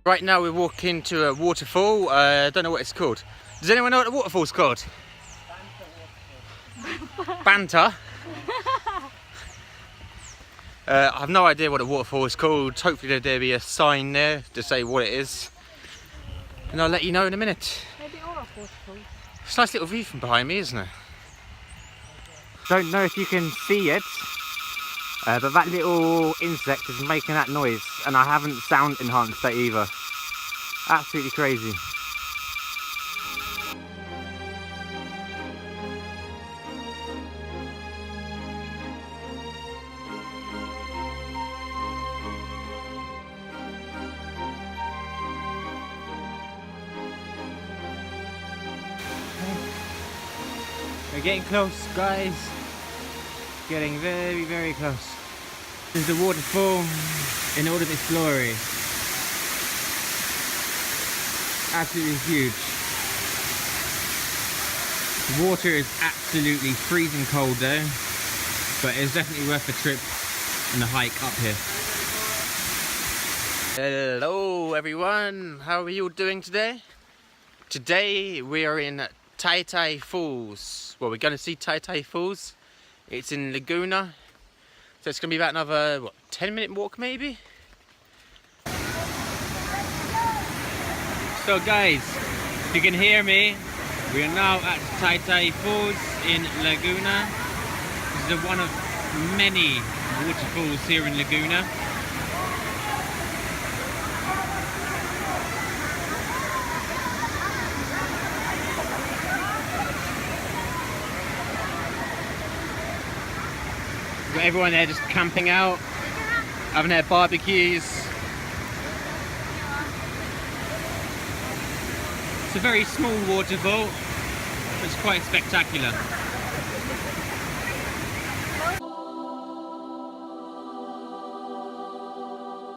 Right now we're walking to a waterfall. I don't know what it's called. Does anyone know what the waterfall's called? Banter. I have no idea what a waterfall is called. Hopefully there'll be a sign there to say what it is. And I'll let you know in a minute. Maybe Oroc waterfall. It's a nice little view from behind me, isn't it? Don't know if you can see it, but that little insect is making that noise, and I haven't sound enhanced that either. Absolutely crazy. We're getting close, guys. Getting very, very close. This is the waterfall in all of its glory. Absolutely huge. The water is absolutely freezing cold though, but it's definitely worth the trip and the hike up here. Hello everyone, how are you all doing today? Today we are in Tai Tai Falls. Well, we're going to see Tai Tai Falls. It's in Laguna, so it's going to be about another, what, 10-minute walk maybe? So guys, if you can hear me, we are now at Tai Tai Falls in Laguna. This is one of many waterfalls here in Laguna. We've got everyone there just camping out, having their barbecues. It's a very small waterfall, but it's quite spectacular.